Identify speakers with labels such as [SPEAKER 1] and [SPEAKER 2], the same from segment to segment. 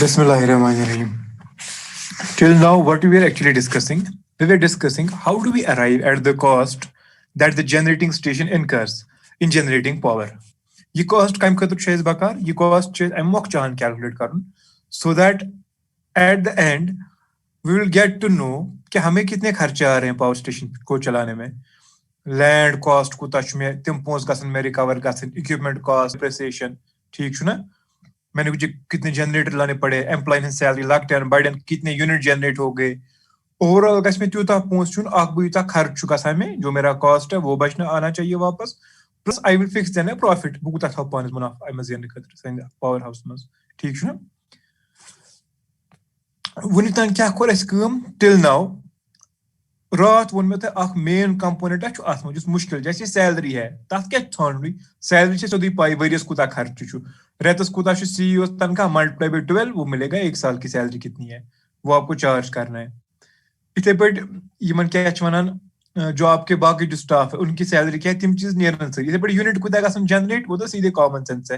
[SPEAKER 1] Bismillahirrahmanirrahim. Till now, what we were actually discussing, we were discussing how do we arrive at the cost that the generating station incurs in generating power. ये cost कम खतर छे बकार, ये cost छे Amok चाहन calculate Karan, so that at the end we will get to know कि हमें कितने खर्चे आ रहे हैं power station को चलाने में. Land cost को तच में तिम पोंस गसन में recover गसन, equipment cost, depreciation, ठीक छु ना? मैंने कुछ कितने जनरेटर लाने पड़े, एम्प्लॉय सैलरी लकटन बड़न कितने यूनिट जनरेट हो गए, ओवरऑल गस में त्यूता पोंस छुन अख बुता खर्च गसा में जो मेरा कॉस्ट है वो बचना आना चाहिए वापस, plus I will fix then profit बु कुता था पानस मुनाफा आई मजन खतर सन पावर हाउस में, ठीक छु ना? वनि तन क्या कोर अस काम टिल नाउ रात वो में अख मेन कंपोनेंट अच्छ आत्म जिस मुश्किल जैसे सैलरी है तथ क्या छाननी सैलरी से सोदी पाई वरियस कुता खर्च छु रेतस कुता सीईओ तनखा मल्टीप्लाई बाय 12 वो मिलेगा 1 साल की सैलरी कितनी है वो आपको चार्ज करना है. इथे पे यमन क्या वनान जो आपके बाकी जो स्टाफ है उनकी सैलरी क्या है तिम चीज नेरन से इथे पे यूनिट कुता गसन जनरेट वो तो सीधे कॉमन सेंस है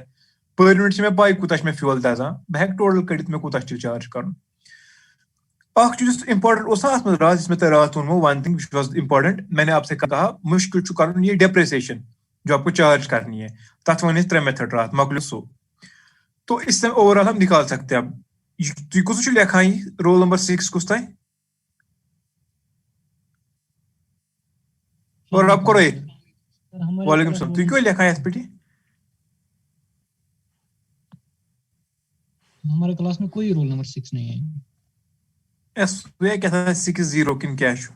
[SPEAKER 1] पर यूनिट में पाई कुता में फ्यूल दजा बहक टोटल कडित में कुता चार्ज करन. अख चीज इंपॉर्टेंट उस में रात जिसमें रात वो one thing which was important मैंने आपसे कहा मुश्किल छु करन ये डेप्रिसिएशन जो आपको चार्ज करनी है तथ वन 3 मेथड रात मकल सो. तो इससे ओवरऑल हम निकाल सकते हैं. अब तु कुछ लिखा ही रोल नंबर 6 कुछ ताई और आप करो वालेकुम सलाम तु क्यों लिखा है इस पे?
[SPEAKER 2] हमारे क्लास में कोई रोल नंबर 6 नहीं है.
[SPEAKER 1] एस वे क्या था 60 किन क्या छु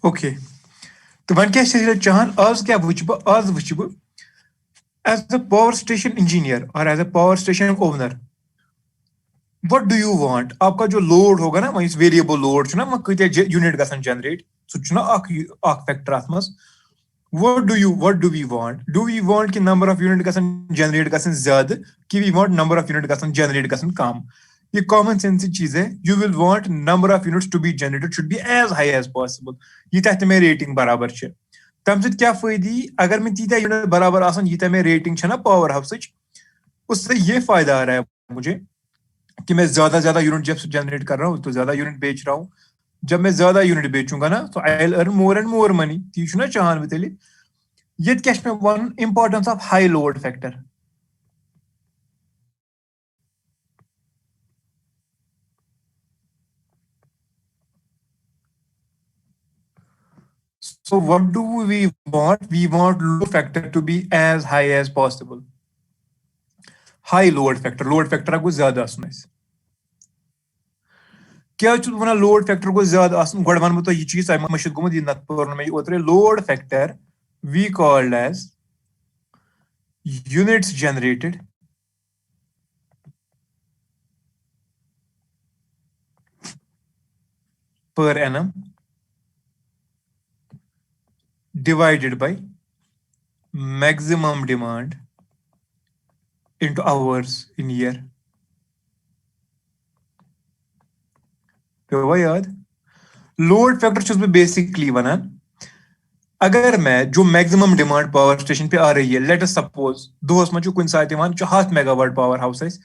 [SPEAKER 1] ओके. तो वन क्या चाहन आज क्या वुच बह as a power station engineer और as a power station owner what do you want. आपका जो लोड होगा ना वही वेरिएबल लोड छु ना वह कते यूनिट गसन जनरेट सु ना अख फैक्टर अथ मस. what do we want कि नंबर ऑफ यूनिट गसन जनरेट गसन ज्यादा कि we want number of unit गसन जनरेट गसन कम. ये कॉमन सेंस चीज है. You will want number of units to be generated should be as high as possible. ये तथ में रेटिंग बराबर छे तम से क्या फायदी अगर मैं तीता यूनिट बराबर आसन ये में रेटिंग छे ना पावर हाउस उससे ये फायदा आ रहा है मुझे कि मैं ज्यादा यूनिट जब जनरेट कर रहा हूँ तो ज्यादा यूनिट बेच रहा हूँ. जब मैं ज्यादा यूनिट बेचूंगा ना तो I will earn more and more money. ती छु ना चाहन में तेली ये क्या में one importance of high load factor. So what do we want? We want load factor to be as high as possible. High load factor को ज्यादा आसना है. क्या छु वना लोड फैक्टर को ज्यादा आसन गोड वन तो ये चीज आई मशद गुमत ये नत पर में ओतरे load factor we called as units generated per annum divided by maximum demand into hours in year. तो याद लोड फैक्टर छुस मैं बेसिकली वनान अगर मैं जो मैक्सिमम डिमांड पावर स्टेशन पे आ रही है लेट अस सपोज दोस में कुन सात 100 मेगावाट पावर हाउस अस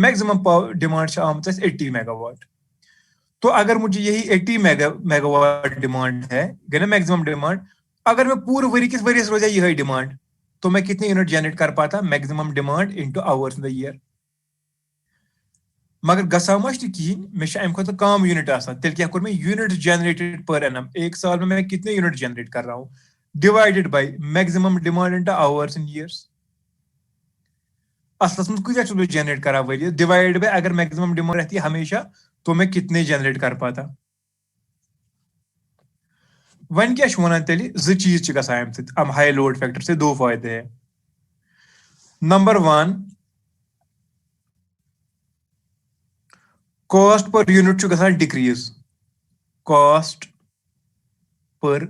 [SPEAKER 1] मैक्सिमम पावर डिमांड आम 80 मेगावाट. तो अगर मुझे यही 80 मेगावाट डिमांड है गई ना मैक्सिमम डिमांड, अगर मैं पूरे वरी किस वरी रोजा यही डिमांड तो मैं कितने यूनिट जनरेट कर पाता maximum demand into hours in the year. मगर गसा मश कहीं मे अम खुद कम यूनिट तेल क्या मैं यूनिट जनरेटेड पर एनम एक साल में मैं कितने यूनिट जनरेट कर रहा हूँ divided by maximum demand into hours in years. असलस में कुछ जनरेट करा वरी डिवाइड बाय अगर मैक्सिमम डिमांड रहती है हमेशा तो मैं कितने जनरेट कर पाता. वन क्या वनान तेल जो चीज अम हाई लोड फैक्टर से दो फायदे हैं. Number one, cost per unit गसान डिक्रीज. कॉस्ट पर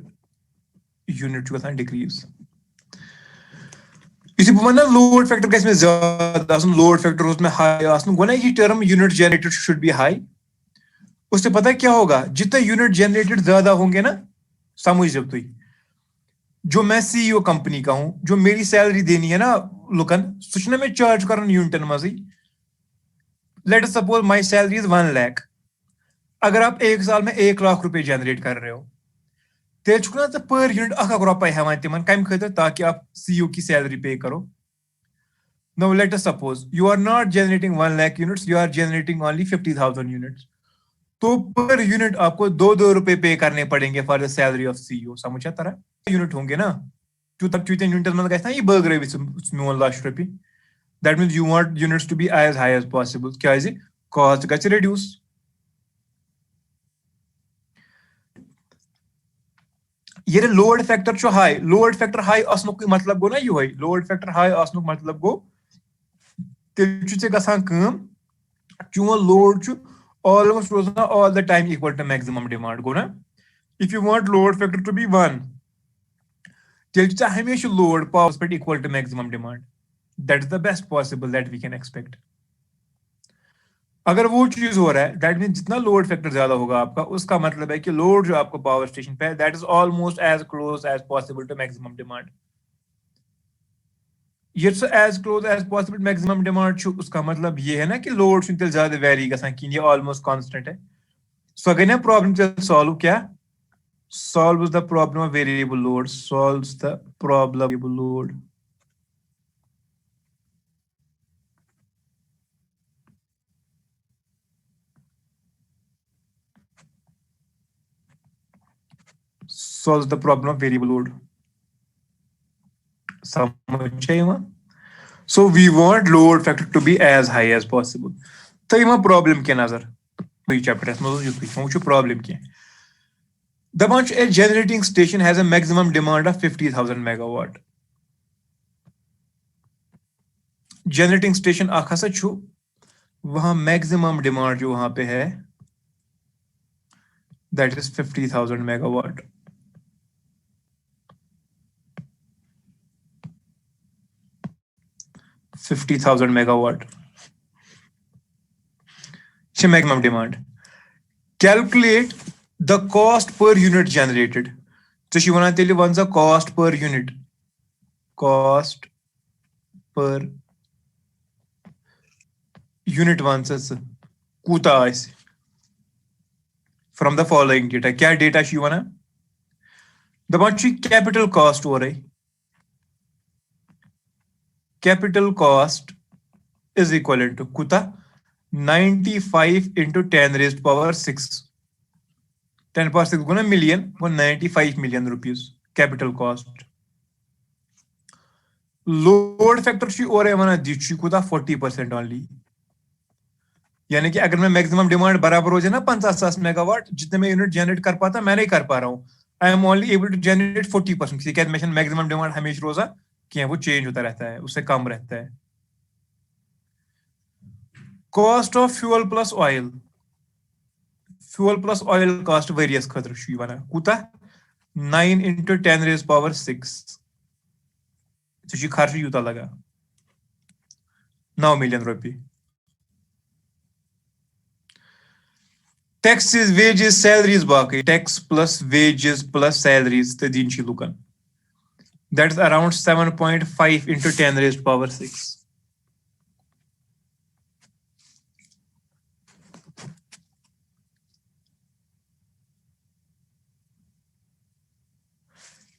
[SPEAKER 1] यूनिट गसान डिक्रीज. यदि बह वना लोड फैक्टर गि ज्यादा, लोड फैक्टर हाई गो ना ये term unit generated should B high. उससे पता क्या होगा, जितने यूनिट जनरेटेड ज्यादा होंगे ना, समझ जब तुम, जो मैं सीईओ कंपनी का हूं, जो मेरी सैलरी देनी है ना लुकन, सह मैं चार्ज कर यूनिटन मज. Let us suppose my salary is 1 lakh. अगर आप एक साल में 1 लाख रुपए जनरेट कर रहे हो, तेल ना पर यूनिट 1 रुपए हेवान तिमन कम खतर, ताकि आप सीईओ की सैलरी पे करो. Now let us suppose you are not generating 1 lakh units, you are generating only 50,000 units. तो पर यूनिट आपको 2-2 रुपए पे करने पड़ेंगे for the salary of CEO. समझा तरह यूनिट होंगे ना, चूत यूनिट मन गए ना ये बग्र मोन ₹1,00,000. That means you want units to be as high as possible. क्या कॉस्ट गछ रिड्यूस. ये load factor high, load factor high आसनुक मतलब गो ना ये लोड फैक्टर हाई आसनुक मतलब गो तेल गसान चून लोड ऑलमोस्ट रोजाना all the time equal to maximum demand गो ना. If you want load factor to be 1, तेल हमेशा लोड पावर पे equal to maximum demand. That is the best possible that we can expect. अगर वो चीज हो रहा है, दैट मीन जितना लोड फैक्टर ज्यादा होगा आपका, उसका मतलब है कि लोड जो आपको पावर स्टेशन पे है, that is almost as close as possible to maximum demand. ये as close as possible maximum demand, उसका मतलब ये है ना कि लोड ज्यादा वेरी गसान कि ये ऑलमोस्ट कांस्टेंट है. सो गई ना प्रॉब्लम सॉल्व. क्या solves the problem of variable load, solves the problem of variable load. Solves the problem of variable load. So we want load factor to be as high as possible. तो ये problem के नजर chapter problem के दपान a generating station has a maximum demand of 50,000 megawatt. Generating station आखा छु वहां maximum demand जो वहां पे है, that is 50,000 megawatt. $50,000 megawatt. Maximum demand. Calculate the cost per unit generated. So she wanna tell you once the cost per unit. Cost per unit once is kuta is from the following data. Kya data she wanna? The one she capital cost हो रही. Capital cost is equivalent to kuta 95 into 10 raised power 6. 10 power 6 guna million, 195 million rupees capital cost. Load factor she और है वना दी she Kuda 40% only. यानी कि अगर मैं maximum demand बराबर हो जाए ना 50,000 मेगावाट, जितने मैं यूनिट जनरेट कर पाता मैं नहीं कर पा रहा हूँ. I am only able to generate 40%. क्या मैक्सिमम डिमांड हमेशा रोजा क्या वो चेंज होता रहता है, उससे कम रहता है. Cost of fuel plus oil. Fuel plus oil cost various खतर शी वना कुता 9 into 10 raised power 6. तो खर्च यूता लगा 9 million रुपये. Taxes, wages, salaries बाकी. Tax plus wages plus salaries तो दिन she लुकन. That's around 7.5 into 10 raised power 6.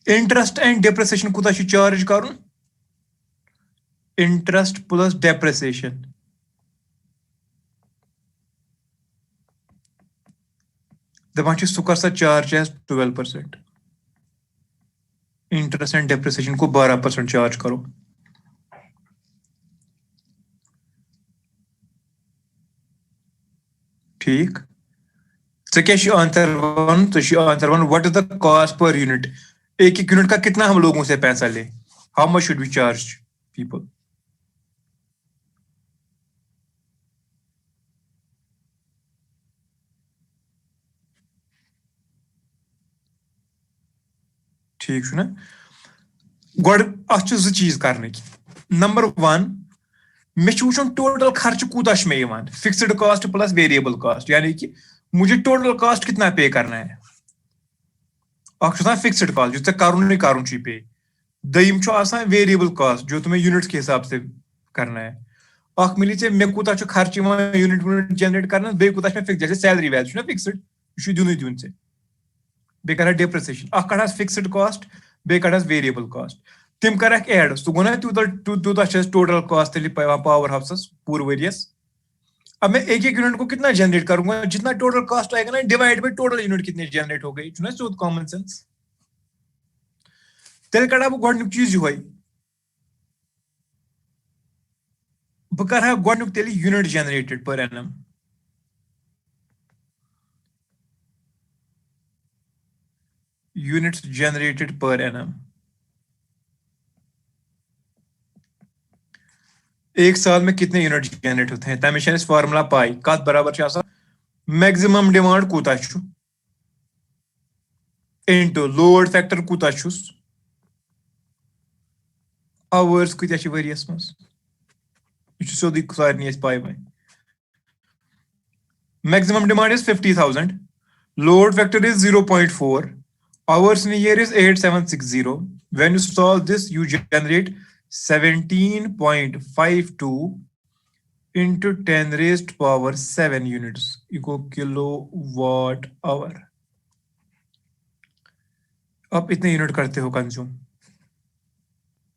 [SPEAKER 1] Interest and depreciation कुता शी charge करूं? Interest plus depreciation. दपान शी सुकर सा charge है 12%. Interest and depreciation को 12% charge करो. ठीक. So क्या आंसर वन, तो answer one, what is the cost per unit? एक एक यूनिट का कितना हम लोगों से पैसा ले? How much should we charge people? ठीक है ना? गोड अच्छे ज चीज करने की। नंबर वन, मे वुचन टोटल खर्च कूता मे यवान, fixed cost plus variable cost, यानी कि मुझे टोटल कॉस्ट कितना पे करना है। फिक्स्ड कॉस्ट जो करुन नहीं करुन पे, दयिम वेरिएबल कॉस्ट जो तुम्हें यूनिट्स के हिसाब से करना है। अख मिली चे मे कूता खर्च यूनिट जनरेट करना, बे कूता फिक्स, जैसे सैलरी वैल्यू ना फिक्स्ड, यह दुन दिन से बे कर डेप्रिसिएशन, अख कड़ फिक्स्ड कॉस्ट, बे कड़ वेरिएबल कॉस्ट, तिम कर एड, सह गो ना तूता टोटल कॉस्ट पावर हाउस पूरे वरियस। अब मैं एक एक यूनिट को कितना जनरेट करूंगा, जितना टोटल कॉस्ट आएगा ना डिवाइड बाई टोटल यूनिट कितने जनरेट हो गई, सोद कॉमन सेंस। तेल कड़ा बह गोडनुक चीज यह, बह कर गोडनुक तेल unit generated per annum. Units generated per annum एक साल में कितने यूनिट जनरेट होते हैं, तमें फार्मूला पाई कत बराबर मैक्सिमम डिमांड कूता इनटू लोड फैक्टर कूता आवर्स कत वरियस मज, यह सोदी सारे पाई वह। Maximum demand is 50,000, load factor is 0.4, hours in a year is 8760. When you solve this, you generate 17.52 into 10 raised power 7 units equal kilowatt hour. अब इतने यूनिट करते हो consume,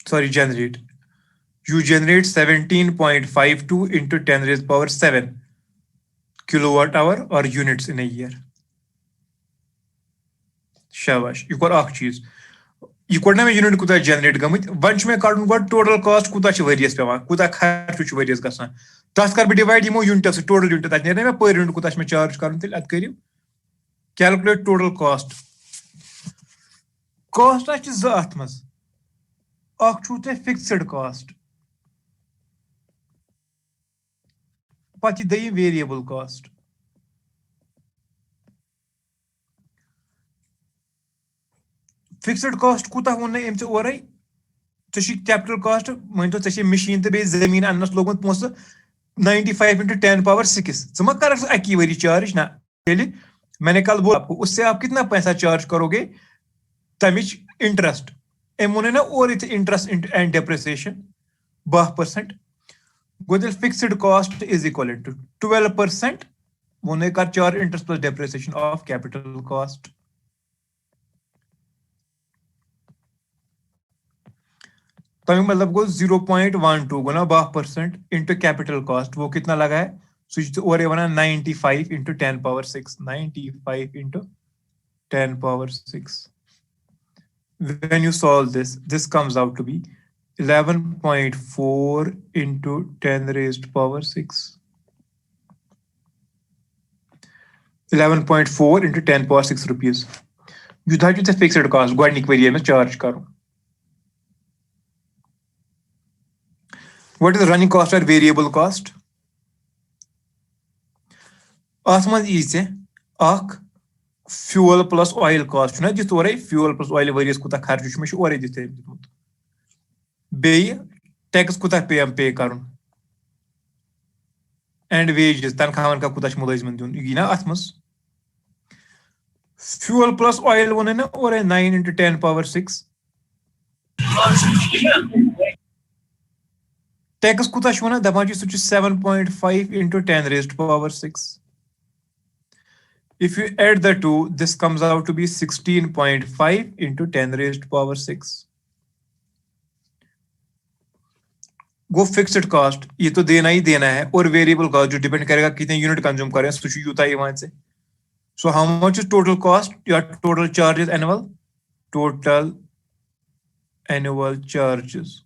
[SPEAKER 1] sorry generate, you generate 17.52 into 10 raised power 7 kilowatt hour or units in a year. शाबाश, यह कर अख चीज, यह कोड ना यूनिट कूता जनरेट गमित, वन मे कड़न गो टोटल कॉस्ट कूता वरियस पे, कूता खर्च वरियस गसान, तथ कर डिवाइड यमो यूनिट से, टोटल यूनिट तक ना पर यूनिट कूता मे चार्ज कर, अत करियो कैलकुलेट टोटल कॉस्ट। कॉस्ट अत मज, अ फिक्स्ड कॉस्ट, पे दयिम वेरिएबल कॉस्ट। फिक्स्ड कॉस्ट कूता वो अमे ओर, कैपिटल कॉस्ट मान तो मशीन तो जमीन अनस लोगुत पोस 95 into 10 power 6, मा कर अकी वरी चार्ज ना, मैंने कल बोला आपको, उससे आप कितना पैसा चार्ज करोगे, तमिच इंटरेस्ट एम वो ना और इंटरेस्ट एंड डेप्रिसिएशन 12%, गो तेल fixed cost is equal to 12%, वो कर charge interest plus depreciation of capital cost. तमिक मतलब गो 0.12 गो ना 12% इंटू कैपिटल कॉस्ट, वो कितना लगा है, और ये बना 95 into 10 power 6, 95 into 10 power 6. When you solve this, this comes out to be 11.4 into 10 raised power 6. 11.4 into 10 power 6 rupees. You thought it's a fixed cost, गोडनिक वेरिए में चार्ज करो। What is the running cost or variable cost? अत मज यी अख fuel plus oil cost ना दित ओरे, fuel plus oil various कूता खर्च मे ओरे दित दितमुत, बे टैक्स कूता पे करुन, एंड वेजेस तनख्वाहन का कूता मुलाजिमन दिन यी ना अत मज। फ्यूल प्लस ऑयल वो ना ओरे 9 into 10 power 6, टैक्स कूता वन दपान 7.5 into 10 raised power 6. If you add the two, this comes out to be 16.5 into 10 raised power 6. Go fixed cost ये तो देना ही देना है, और वेरिएबल कॉस्ट जो डिपेंड करेगा कितने यूनिट कंज्यूम करें, सो यूता से। So how much is total cost या total charges annual, total annual charges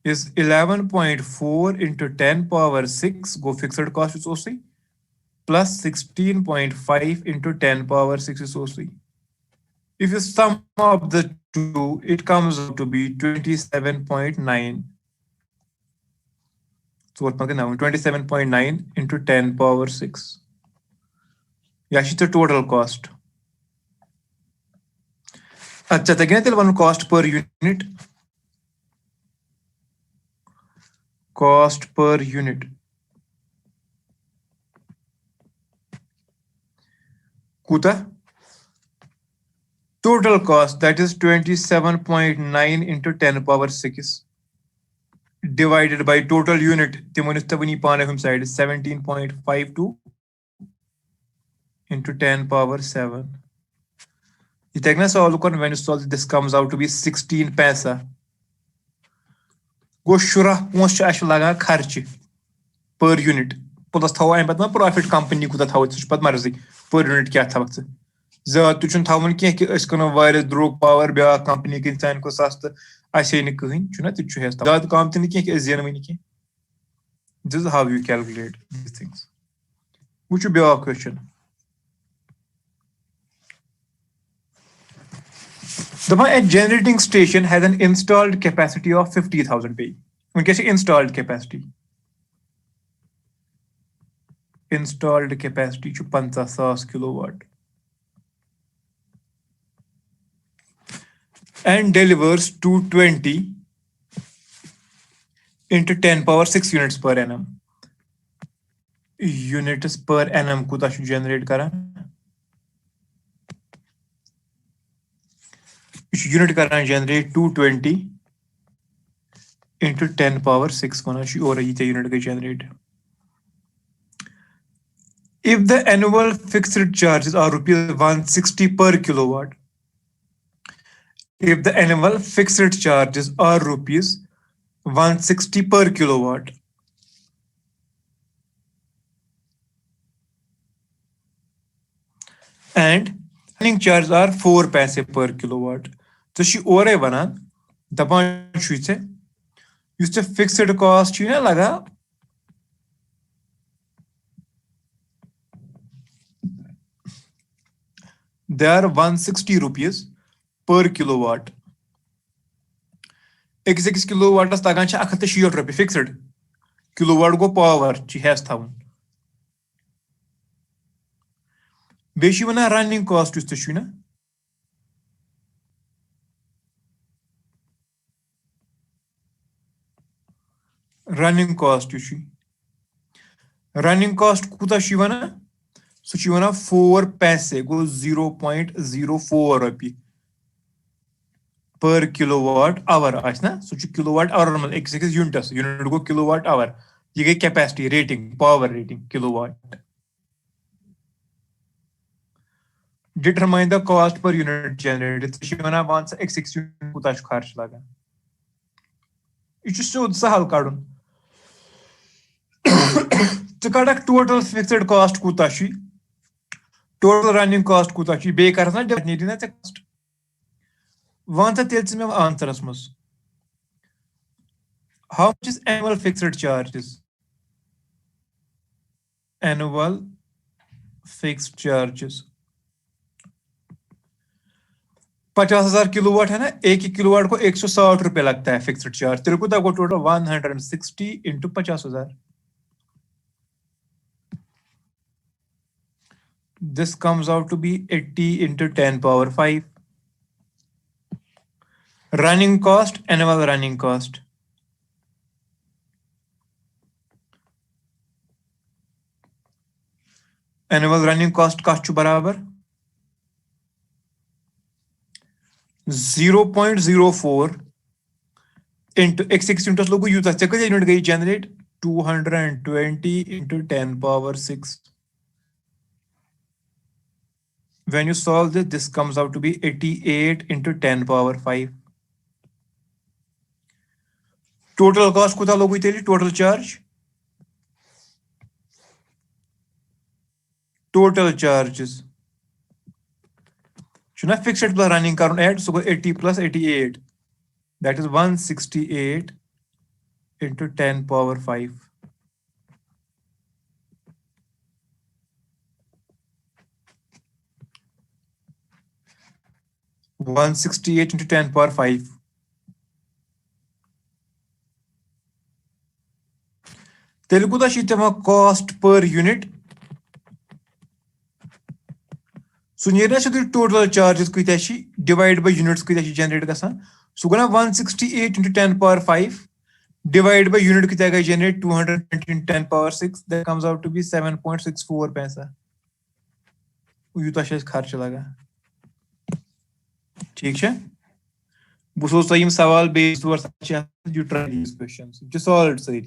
[SPEAKER 1] is 11.4 into 10 power 6 go fixed cost is also plus 16.5 into 10 power 6 is so 3. If you sum up the two, it comes out to be 27.9. So what now? 27.9 into 10 power 6. Yeah, she's the total cost. अच्छा तगिने तेल one cost per unit. Cost per unit. Kuta? Total cost, that is 27.9 into 10 power 6 divided by total unit. Timonistawani panahum side is 17.52 into 10 power 7. You take this all when you solve this comes out to be 16 paisa. Go shura ponch ash laga kharchi per unit. Plus thawa am patna profit company kuta thawa such pat marzi per unit kya thawa. Zat tu chun thawan ki is kono virus drug power bya company ki insan ko sast ashe ni kahin chuna tu chu hesta. Zat company ki is zenamani ki. This is how you calculate these things. Which will be our question. A generating station has an installed capacity of 50,000 pay. In case installed capacity. Installed capacity to 50,000 kilowatt. And delivers 220 into 10 power 6 units per annum. Units per annum kuta should generate kara. Unit current generate 220 into 10 power 6 or unit generate. If the annual fixed charges are rupees 160 per kilowatt, if the annual fixed charges are rupees 160 per kilowatt, and running charges are 4 paise per kilowatt. So she ore vanan dapan chuise used to fixed cost laga they are 160 rupees per kilowatt. 6 kilowatt as tagan cha 160 rupees fixed. Kilowatt go power chi has thaun. Beshivana running cost is the running cost running cost kuta shivana so shivana 4 paise go 0.04 rupee per kilowatt hour asna so kilowatt hour normal x unit go kilowatt hour you get capacity rating power rating kilowatt. Determine the cost per unit generated. Shivana wants x6 unit kuta kharch laga. It is so sahal kadun. To conduct total fixed cost kutashi, total running cost kutashi, be karna definitely na cost. Once a tells me answer asmus. How much is annual fixed charges? Annual fixed charges. 50,000 kilowatt है ना एक ही kilowatt को 160 रुपए लगता है fixed charge तेरे को तो total 160 into 50,000. This comes out to be 80 into 10 power 5. Running cost, annual running cost. Annual running cost kachu barabar 0.04 into x6 into logo use unit generate 220 into 10 power 6. When you solve this comes out to be 88 into 10 power 5. Total cost kuta logo total charge. Total charges. Should not fixed plus running current add so 80 plus 88. That is 168 into 10 power 5. 168 into 10 power 5. तेल कुदा cost per unit. So near the total charges divide by units generate gasan. So gonna 168 into 10 power 5 divide by unit generate 220 into 10 power 6. That comes out to be 7.64 paisa. Utah शेष खर्च लगा ठीक है बुसो सही सवाल base तौर से जो ट्राई these questions जो सॉल्व सही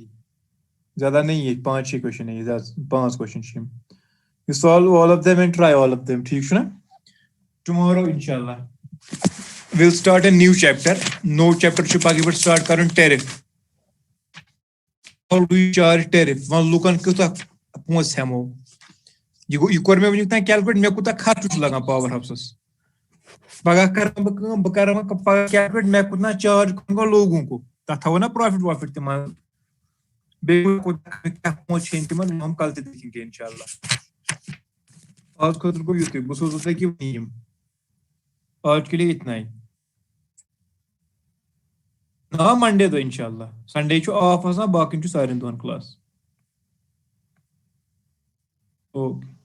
[SPEAKER 1] ज्यादा नहीं है 5-6 क्वेश्चन है ये 5 क्वेश्चन है you solve all of them and try all of them ठीक है ना tomorrow inshallah we'll start a new chapter no chapter छु बाकी पर start करूँ tariff how do you charge tariff वन लुकन कितना पहुंच है मो ये कोर में वनिक कैलकुलेट मे कुता खर्च लगा पावर हाउसस पगा कर कैलकुलेट मे कुतना चार्ज करूंगा लोगों को तथा ना प्रॉफिट तमा बे क्या पहुंच तम हम कल देखेंगे इंशाल्लाह आज खुद को यूट्यूब बस सोचता है कि आज के लिए इतना ही ना मंडे तो इंशाल्लाह संडे छु ऑफ आसान बाकी छु सारे दोन क्लास ओके